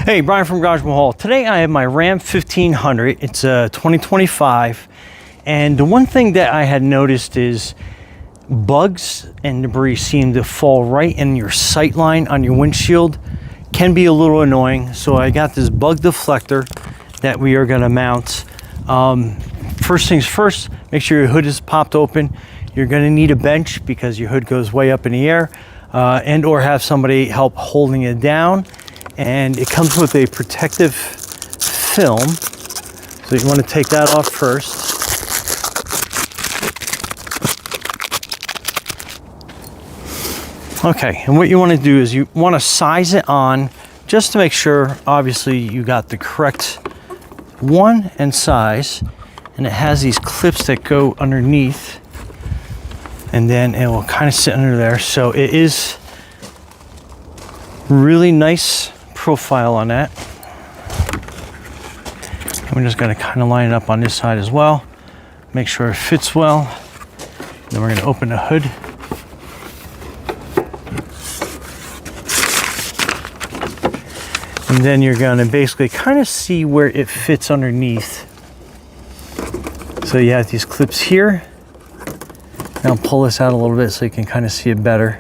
Hey, Brian from Garage Mahal. Today I have my Ram 1500. It's a 2025. And the one thing that I had noticed is bugs and debris seem to fall right in your sight line on your windshield. Can be a little annoying. So I got this bug deflector that we are going to mount. First things first, make sure your hood is popped open. You're going to need a bench because your hood goes way up in the air, and or have somebody help holding it down. And it comes with a protective film, so you want to take that off first. Okay, and what you want to do is you want to size it on just to make sure, obviously, you got the correct one and size. And it has these clips that go underneath, and then it will kind of sit under there. So it is really nice profile on that. And we're just going to kind of line it up on this side as well, make sure it fits well. Then we're going to open the hood. And then you're going to basically kind of see where it fits underneath. So you have these clips here. Now pull this out a little bit so you can kind of see it better.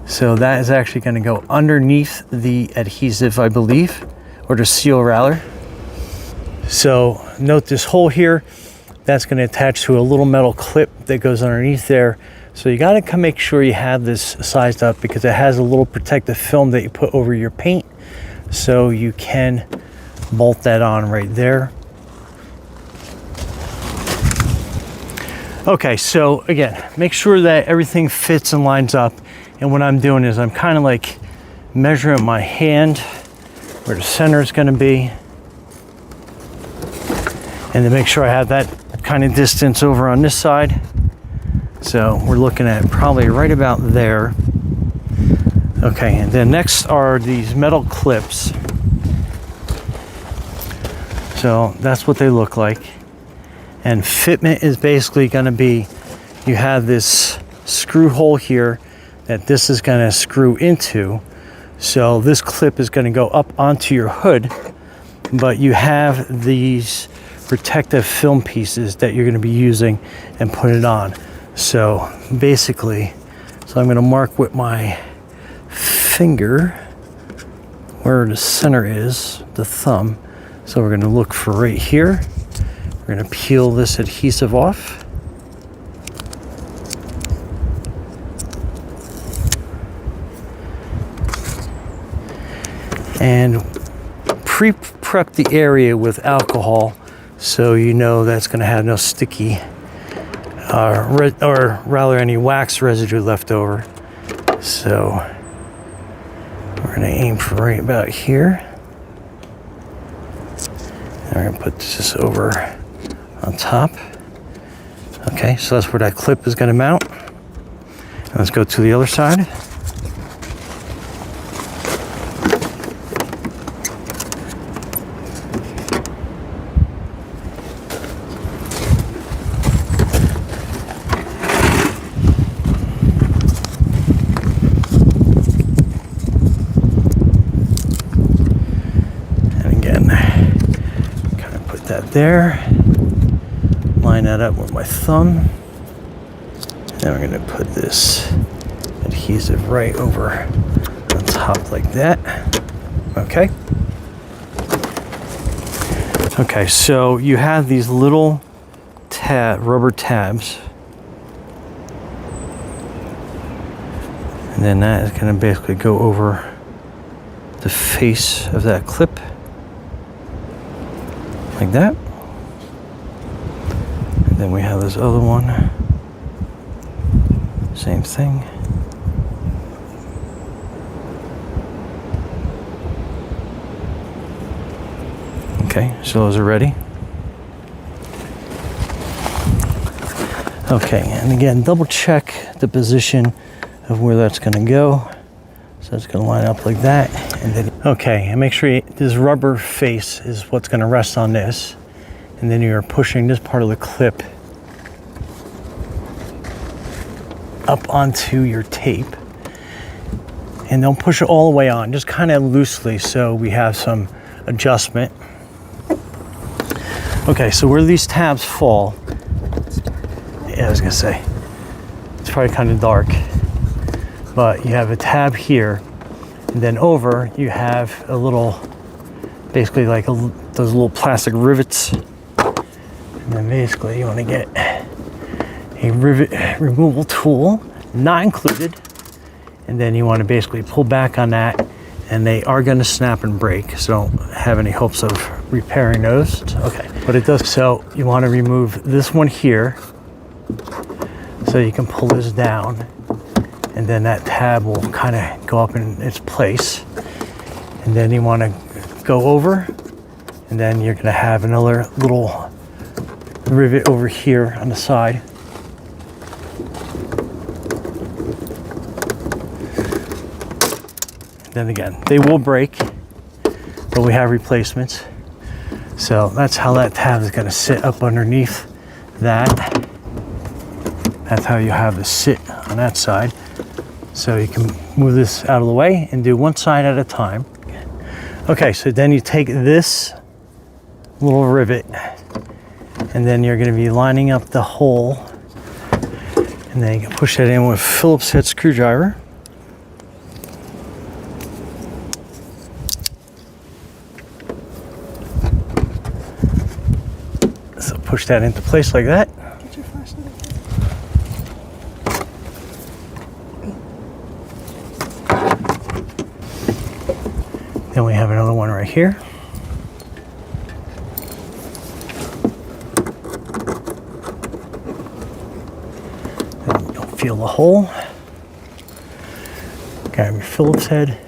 So that is actually going to go underneath the adhesive, I believe, or the seal rather. So note this hole here, that's going to attach to a little metal clip that goes underneath there. So you got to make sure you have this sized up because it has a little protective film that you put over your paint. So you can bolt that on right there. Okay, so again, make sure that everything fits and lines up. And what I'm doing is I'm kind of like measuring my hand where the center is going to be. And to make sure I have that kind of distance over on this side. So we're looking at probably right about there. Okay, and then next are these metal clips. So that's what they look like. And fitment is basically going to be, you have this screw hole here that this is going to screw into. So this clip is going to go up onto your hood, but you have these protective film pieces that you're going to be using and put it on. So basically, so I'm going to mark with my finger where the center is, the thumb. So we're going to look for right here. We're going to peel this adhesive off. And pre-prep the area with alcohol so you know that's going to have no sticky or rather any wax residue left over. So we're going to aim for right about here. And we're going to put this over on top. Okay, so that's where that clip is going to mount. And let's go to the other side. And again, kind of put that there. Line that up with my thumb. And then we're going to put this adhesive right over on top like that. Okay. Okay, so you have these little rubber tabs. And then that is going to basically go over the face of that clip. Like that. Then we have this other one, same thing. Okay, so those are ready. Okay, and again, double check the position of where that's going to go. So it's going to line up like that. And then, okay, and make sure this rubber face is what's going to rest on this. And then you're pushing this part of the clip up onto your tape. And don't push it all the way on, just kind of loosely so we have some adjustment. Okay, so where these tabs fall, yeah, I was gonna say, it's probably kind of dark, but you have a tab here, and then over you have a little, basically like those little plastic rivets. And then basically you want to get a rivet removal tool, not included, and then you want to basically pull back on that, and they are going to snap and break, so don't have any hopes of repairing those. Okay, but it does. So you want to remove this one here, so you can pull this down, and then that tab will kind of go up in its place. And then you want to go over, and then you're going to have another little rivet over here on the side. Then again, they will break, but we have replacements. So that's how that tab is going to sit up underneath that. That's how you have this sit on that side. So you can move this out of the way and do one side at a time. Okay, so then you take this little rivet, and then you're going to be lining up the hole, and then you can push that in with a Phillips head screwdriver. So push that into place like that. Get your flashlight. Then we have another one right here. And you'll feel the hole. Grab your Phillips head.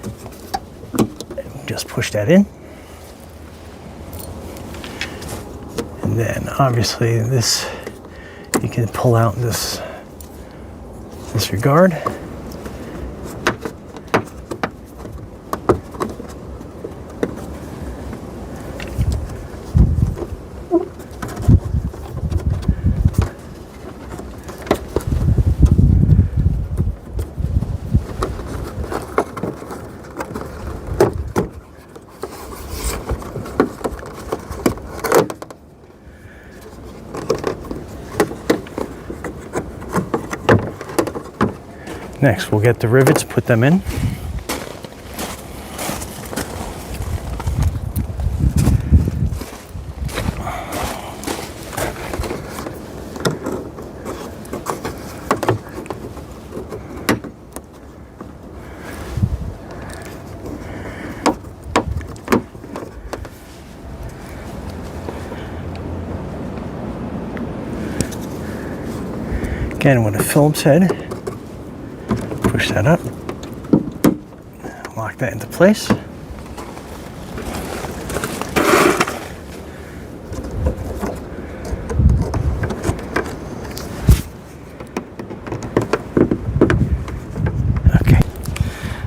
And just push that in. And then obviously this, you can pull out this regard. Next, we'll get the rivets, put them in. Again, with a Phillips head. Push that up, lock that into place.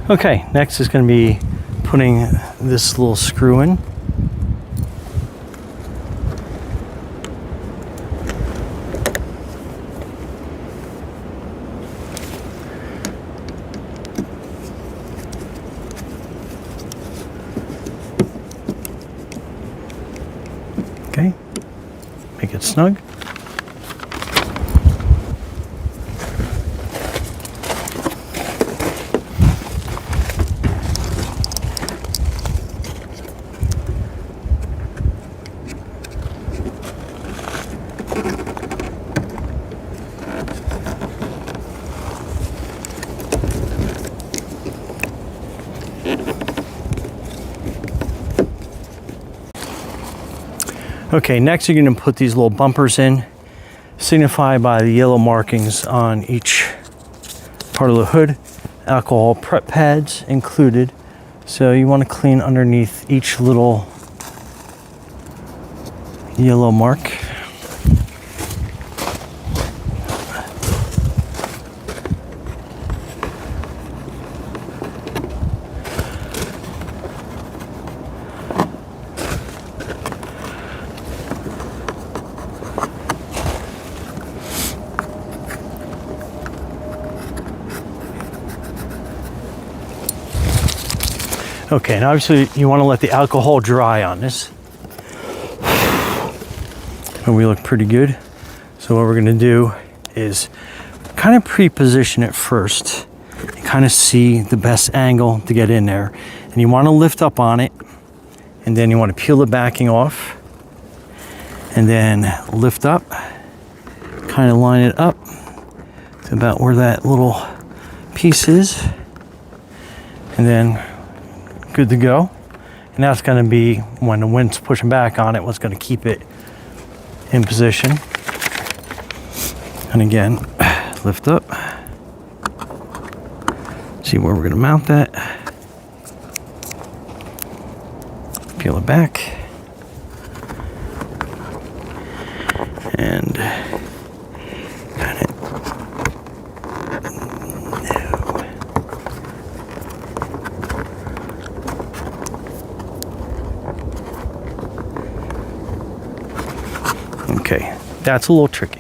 Okay, next is going to be putting this little screw in. Okay, make it snug. Okay, next you're going to put these little bumpers in, signified by the yellow markings on each part of the hood. Alcohol prep pads included. So you want to clean underneath each little yellow mark. Okay, and obviously you want to let the alcohol dry on this. And we look pretty good. So what we're going to do is kind of pre-position it first and kind of see the best angle to get in there. And you want to lift up on it, and then you want to peel the backing off, and then lift up, kind of line it up to about where that little piece is, and then good to go. And that's going to be, when the wind's pushing back on it, what's going to keep it in position. And again, lift up, see where we're going to mount that, peel it back, and kind of okay, that's a little tricky.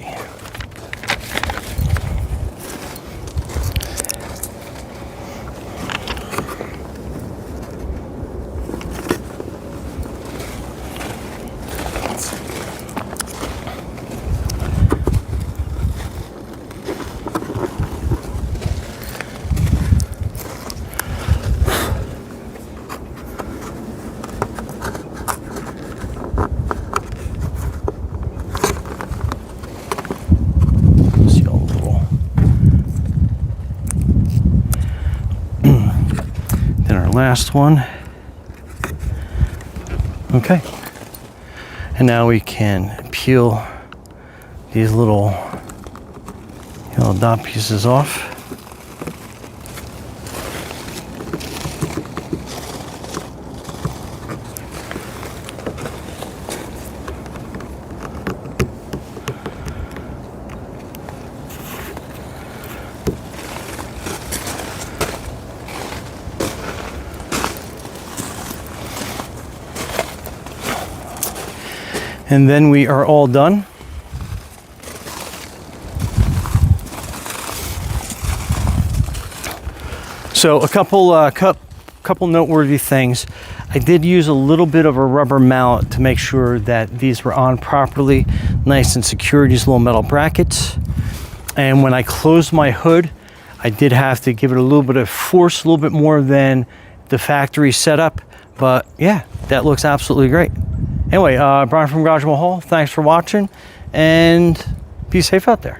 Last one. Okay, and now we can peel these little dot pieces off. And then we are all done. So a couple noteworthy things. I did use a little bit of a rubber mallet to make sure that these were on properly, nice and secure, these little metal brackets. And when I closed my hood, I did have to give it a little bit of force, a little bit more than the factory setup. But yeah, that looks absolutely great. Anyway, Brian from Garage Hall, thanks for watching, and be safe out there.